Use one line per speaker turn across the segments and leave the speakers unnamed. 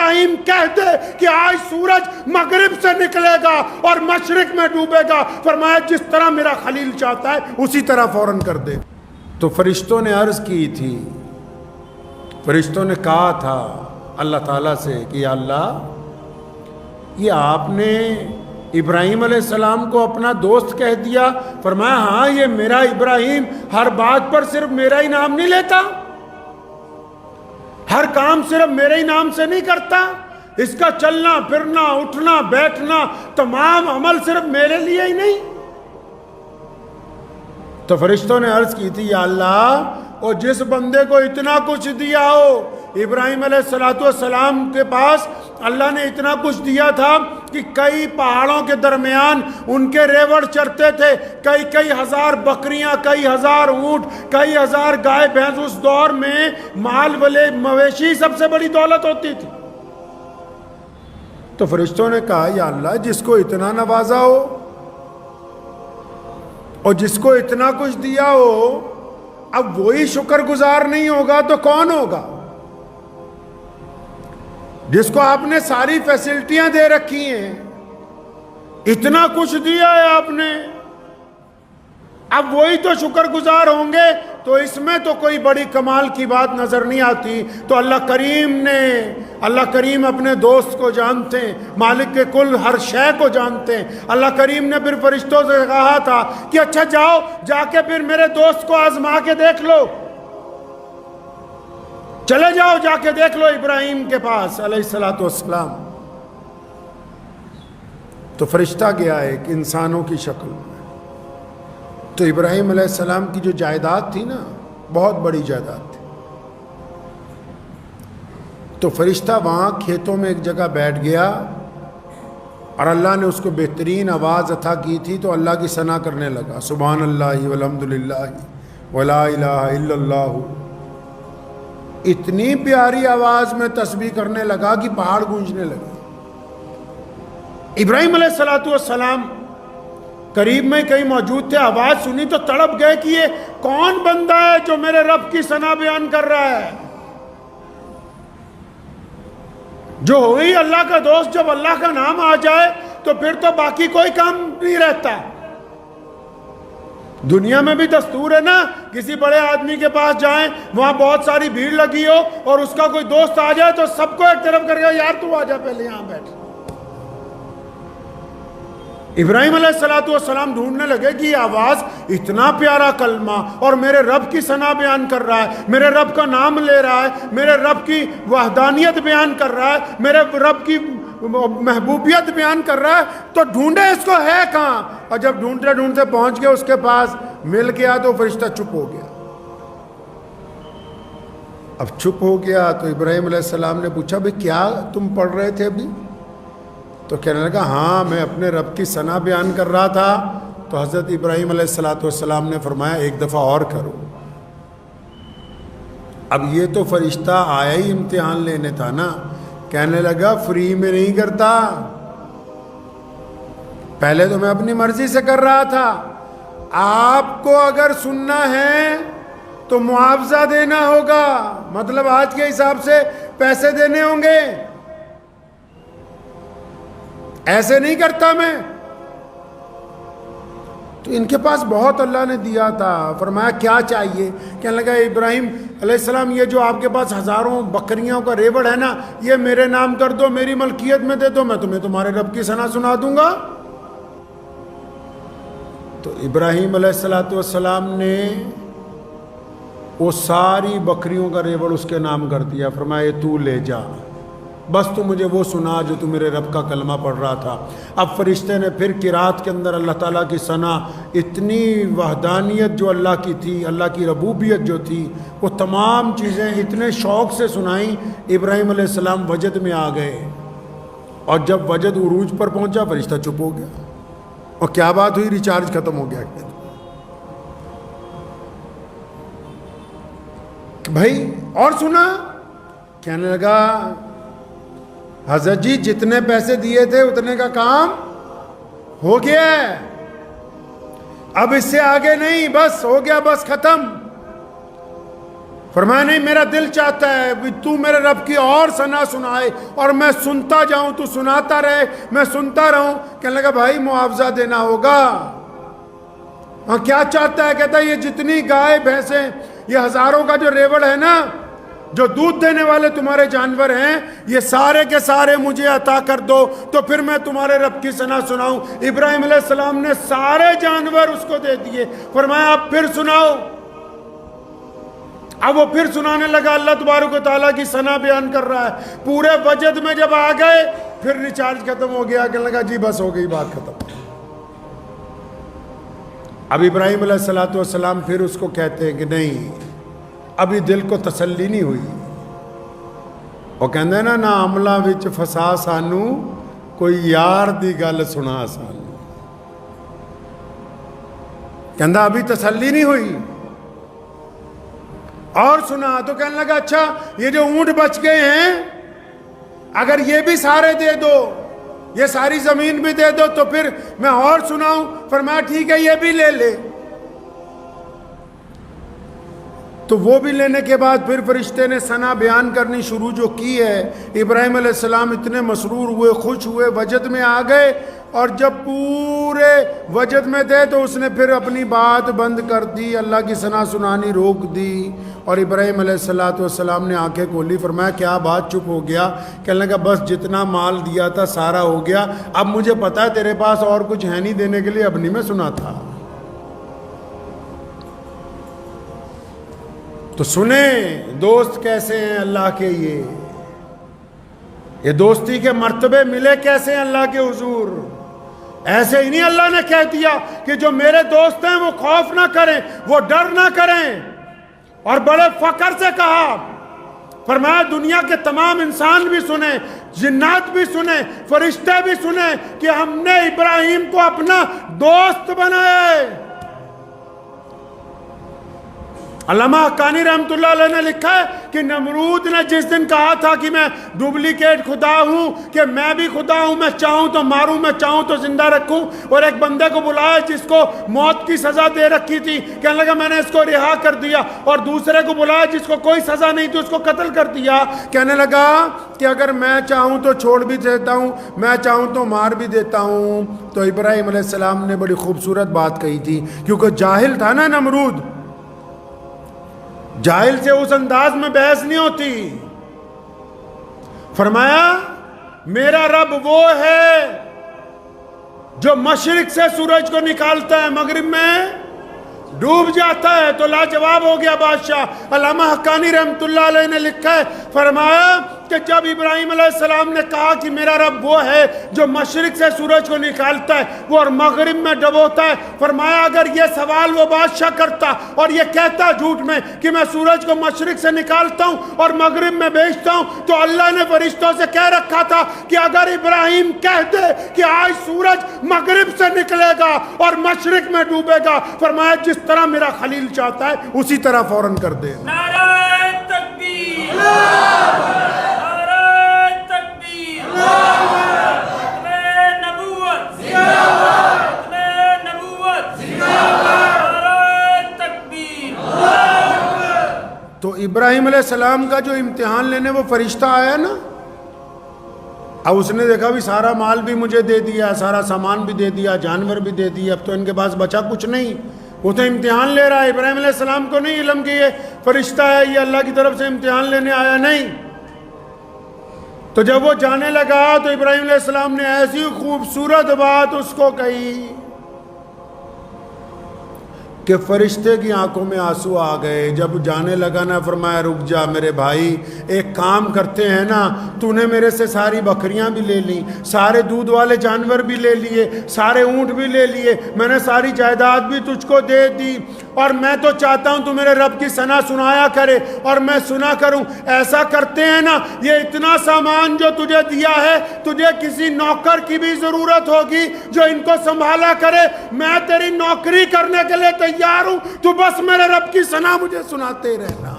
ابراہیم کہہ دے کہ آج سورج مغرب سے نکلے گا اور مشرق میں ڈوبے گا، فرمایا جس طرح میرا خلیل چاہتا ہے اسی طرح فوراً کر دے۔ تو فرشتوں نے عرض کی تھی، فرشتوں نے کہا تھا اللہ تعالیٰ سے کہ یا اللہ، یہ آپ نے ابراہیم علیہ السلام کو اپنا دوست کہہ دیا؟ فرمایا ہاں، یہ میرا ابراہیم ہر بات پر صرف میرا ہی نام نہیں لیتا، ہر کام صرف میرے ہی نام سے نہیں کرتا، اس کا چلنا پھرنا اٹھنا بیٹھنا تمام عمل صرف میرے لیے ہی نہیں۔ تو فرشتوں نے عرض کی تھی یا اللہ، اور جس بندے کو اتنا کچھ دیا ہو، ابراہیم علیہ السلام کے پاس اللہ نے اتنا کچھ دیا تھا کہ کئی پہاڑوں کے درمیان ان کے ریوڑ چرتے تھے، کئی ہزار بکریاں، کئی ہزار اونٹ، کئی ہزار گائے بھینس۔ اس دور میں مال والے مویشی سب سے بڑی دولت ہوتی تھی۔ تو فرشتوں نے کہا یا اللہ، جس کو اتنا نوازا ہو اور جس کو اتنا کچھ دیا ہو، اب وہی شکر گزار نہیں ہوگا تو کون ہوگا؟ جس کو آپ نے ساری فیسلٹیاں دے رکھی ہیں، اتنا کچھ دیا ہے آپ نے، اب وہی تو شکر گزار ہوں گے، تو اس میں تو کوئی بڑی کمال کی بات نظر نہیں آتی۔ تو اللہ کریم اپنے دوست کو جانتے ہیں، مالک کے کل ہر شے کو جانتے ہیں۔ اللہ کریم نے پھر فرشتوں سے کہا تھا کہ اچھا جاؤ، جا کے پھر میرے دوست کو آزما کے دیکھ لو، چلے جاؤ جا کے دیکھ لو ابراہیم کے پاس علیہ السلام۔ تو فرشتہ گیا ایک انسانوں کی شکل میں۔ تو ابراہیم علیہ السلام کی جو جائیداد تھی نا، بہت بڑی جائیداد تھی، تو فرشتہ وہاں کھیتوں میں ایک جگہ بیٹھ گیا، اور اللہ نے اس کو بہترین آواز عطا کی تھی، تو اللہ کی ثنا کرنے لگا، سبحان اللہ والحمدللہ ولا الہ الا اللہ۔ اتنی پیاری آواز میں تسبیح کرنے لگا کہ پہاڑ گونجنے لگے۔ ابراہیم علیہ السلام قریب میں کہیں موجود تھے، آواز سنی تو تڑپ گئے کہ یہ کون بندہ ہے جو میرے رب کی ثنا بیان کر رہا ہے؟ جو ہوئی اللہ کا دوست، جب اللہ کا نام آ جائے تو پھر تو باقی کوئی کام نہیں رہتا۔ دنیا میں بھی دستور ہے نا، کسی بڑے آدمی کے پاس جائیں، وہاں بہت ساری بھیڑ لگی ہو اور اس کا کوئی دوست آ جائے تو سب کو ایک طرف کر کے یار تو آ جا پہلے یہاں بیٹھ۔ ابراہیم علیہ السلام ڈھونڈنے لگے کہ یہ آواز، اتنا پیارا کلمہ، اور میرے رب کی ثنا بیان کر رہا ہے، میرے رب کا نام لے رہا ہے، میرے رب کی وحدانیت بیان کر رہا ہے، میرے رب کی محبوبیت بیان کر رہا ہے، تو ڈھونڈے اس کو ہے کہاں؟ اور جب ڈھونڈتے ڈھونڈتے پہنچ گئے اس کے پاس، مل گیا تو فرشتہ چپ ہو گیا۔ اب چپ ہو گیا تو ابراہیم علیہ السلام نے پوچھا بھئی کیا تم پڑھ رہے تھے ابھی؟ تو کہنے لگا ہاں میں اپنے رب کی ثنا بیان کر رہا تھا۔ تو حضرت ابراہیم علیہ السلام نے فرمایا ایک دفعہ اور کرو۔ اب یہ تو فرشتہ آیا ہی امتحان لینے تھا نا، کہنے لگا فری میں نہیں کرتا، پہلے تو میں اپنی مرضی سے کر رہا تھا، آپ کو اگر سننا ہے تو معاوضہ دینا ہوگا، مطلب آج کے حساب سے پیسے دینے ہوں گے، ایسے نہیں کرتا میں۔ تو ان کے پاس بہت اللہ نے دیا تھا۔ فرمایا کیا چاہیے؟ کہنے لگا ابراہیم علیہ السلام یہ جو آپ کے پاس ہزاروں بکریوں کا ریوڑ ہے نا، یہ میرے نام کر دو، میری ملکیت میں دے دو، میں تمہیں تمہارے رب کی ثنا سنا دوں گا۔ تو ابراہیم علیہ السلام نے وہ ساری بکریوں کا ریوڑ اس کے نام کر دیا۔ فرمایا تو لے جا، بس تو مجھے وہ سنا جو تو میرے رب کا کلمہ پڑھ رہا تھا۔ اب فرشتے نے پھر قرات کے اندر اللہ تعالیٰ کی ثنا، اتنی وحدانیت جو اللہ کی تھی، اللہ کی ربوبیت جو تھی، وہ تمام چیزیں اتنے شوق سے سنائیں۔ ابراہیم علیہ السلام وجد میں آ گئے، اور جب وجد عروج پر پہنچا فرشتہ چپ ہو گیا۔ اور کیا بات ہوئی؟ ریچارج ختم ہو گیا۔ بھائی اور سنا؟ کہنے لگا حضرت جی جتنے پیسے دیے تھے اتنے کا کام ہو گیا ہے، اب اس سے آگے نہیں، بس ہو گیا، بس ختم۔ فرمایا نہیں، میرا دل چاہتا ہے تو میرے رب کی اور ثنا سنائے اور میں سنتا جاؤں، تو سناتا رہے میں سنتا رہوں۔ کہنے لگا بھائی معاوضہ دینا ہوگا۔ ہاں کیا چاہتا ہے؟ کہتا ہے یہ جتنی گائے بھینسیں، یہ ہزاروں کا جو ریوڑ ہے نا، جو دودھ دینے والے تمہارے جانور ہیں، یہ سارے کے سارے مجھے عطا کر دو، تو پھر میں تمہارے رب کی ثنا سناؤں۔ ابراہیم علیہ السلام نے سارے جانور اس کو دے دیے۔ فرمایا اب پھر سناؤ۔ اب وہ پھر سنانے لگا، اللہ تبارک و تعالیٰ کی ثنا بیان کر رہا ہے۔ پورے وجد میں جب آ گئے پھر ریچارج ختم ہو گیا، کہنے لگا جی بس ہو گئی بات ختم۔ اب ابراہیم علیہ السلام پھر اس کو کہتے ہیں کہ نہیں، ابھی دل کو تسلی نہیں ہوئی۔ وہ کہندے ہیں نا عملہ وچ فسا سانو، کوئی یار دی گل سنا سانو۔ کہندا ابھی تسلی نہیں ہوئی، اور سنا۔ تو کہنے لگا اچھا یہ جو اونٹ بچ گئے ہیں، اگر یہ بھی سارے دے دو، یہ ساری زمین بھی دے دو، تو پھر میں اور سناؤں۔ فرمایا ٹھیک ہے یہ بھی لے لے۔ تو وہ بھی لینے کے بعد پھر فرشتے نے ثنا بیان کرنی شروع جو کی ہے۔ ابراہیم علیہ السلام اتنے مسرور ہوئے، خوش ہوئے، وجد میں آ گئے، اور جب پورے وجد میں تھے تو اس نے پھر اپنی بات بند کر دی، اللہ کی ثنا سنانی روک دی۔ اور ابراہیم علیہ السلام نے آنکھیں کھولی۔ فرمایا کیا بات، چپ ہو گیا؟ کہنے لگا بس جتنا مال دیا تھا سارا ہو گیا، اب مجھے پتا ہے تیرے پاس اور کچھ ہے نہیں دینے کے لیے، اب نہیں میں سنا تھا۔ تو سنیں دوست کیسے ہیں اللہ کے، یہ دوستی کے مرتبے ملے کیسے ہیں اللہ کے حضور۔ ایسے ہی نہیں اللہ نے کہہ دیا کہ جو میرے دوست ہیں وہ خوف نہ کریں، وہ ڈر نہ کریں، اور بڑے فخر سے کہا۔ فرمایا دنیا کے تمام انسان بھی سنیں، جنات بھی سنیں، فرشتے بھی سنیں کہ ہم نے ابراہیم کو اپنا دوست بنایا ہے۔ علامہ حقانی رحمت اللہ علیہ نے لکھا ہے کہ نمرود نے جس دن کہا تھا کہ میں ڈپلیکیٹ خدا ہوں، کہ میں بھی خدا ہوں، میں چاہوں تو ماروں، میں چاہوں تو زندہ رکھوں، اور ایک بندے کو بلایا جس کو موت کی سزا دے رکھی تھی، کہنے لگا میں نے اس کو رہا کر دیا، اور دوسرے کو بلایا جس کو کوئی سزا نہیں تھی، اس کو قتل کر دیا۔ کہنے لگا کہ اگر میں چاہوں تو چھوڑ بھی دیتا ہوں، میں چاہوں تو مار بھی دیتا ہوں۔ تو ابراہیم علیہ السلام نے بڑی خوبصورت بات کہی تھی، کیونکہ جاہل تھا نا نمرود، جاہل سے اس انداز میں بحث نہیں ہوتی۔ فرمایا میرا رب وہ ہے جو مشرق سے سورج کو نکالتا ہے، مغرب میں ڈوب جاتا ہے۔ تو لاجواب ہو گیا بادشاہ۔ علامہ حقانی رحمت اللہ علیہ نے لکھا ہے، فرمایا کہ جب ابراہیم علیہ السلام نے کہا کہ میرا رب وہ ہے جو مشرق سے سورج کو نکالتا ہے وہ اور مغرب میں ڈبوتا ہے، فرمایا اگر یہ سوال وہ بادشاہ کرتا اور یہ کہتا جھوٹ میں کہ میں سورج کو مشرق سے نکالتا ہوں اور مغرب میں بھیجتا ہوں، تو اللہ نے فرشتوں سے کہہ رکھا تھا کہ اگر ابراہیم کہہ دے کہ آج سورج مغرب سے نکلے گا اور مشرق میں ڈوبے گا، فرمایا جس طرح میرا خلیل چاہتا ہے اسی طرح فوراً کر دے۔
نعرہ تکبیر،
تو ابراہیم علیہ السلام کا جو امتحان لینے وہ فرشتہ آیا نا، اب اس نے دیکھا بھی سارا مال بھی مجھے دے دیا، سارا سامان بھی دے دیا، جانور بھی دے دیا، اب تو ان کے پاس بچا کچھ نہیں۔ وہ تو امتحان لے رہا ہے، ابراہیم علیہ السلام کو نہیں علم کہ یہ فرشتہ ہے، یہ اللہ کی طرف سے امتحان لینے آیا نہیں۔ تو جب وہ جانے لگا تو ابراہیم علیہ السلام نے ایسی خوبصورت بات اس کو کہی کہ فرشتے کی آنکھوں میں آنسو آ گئے۔ جب جانے لگا نا، فرمایا رک جا میرے بھائی، ایک کام کرتے ہیں نا، تو نے میرے سے ساری بکریاں بھی لے لیں، سارے دودھ والے جانور بھی لے لیے، سارے اونٹ بھی لے لیے، میں نے ساری جائیداد بھی تجھ کو دے دی، اور میں تو چاہتا ہوں تو میرے رب کی ثنا سنایا کرے اور میں سنا کروں۔ ایسا کرتے ہیں نا، یہ اتنا سامان جو تجھے دیا ہے، تجھے کسی نوکر کی بھی ضرورت ہوگی جو ان کو سنبھالا کرے، میں تیری نوکری کرنے کے لیے تیار ہوں، تو بس میرے رب کی ثنا مجھے سناتے رہنا۔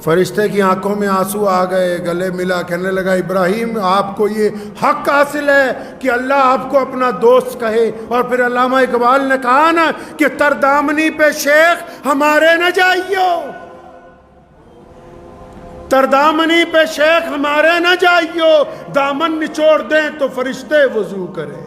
فرشتے کی آنکھوں میں آنسو آ گئے, گلے ملا, کہنے لگا ابراہیم آپ کو یہ حق حاصل ہے کہ اللہ آپ کو اپنا دوست کہے. اور پھر علامہ اقبال نے کہا نا کہ تردامنی پہ شیخ ہمارے نہ جائیو, تردامنی پہ شیخ ہمارے نہ جائیو, دامن نچوڑ دیں تو فرشتے وضو کرے.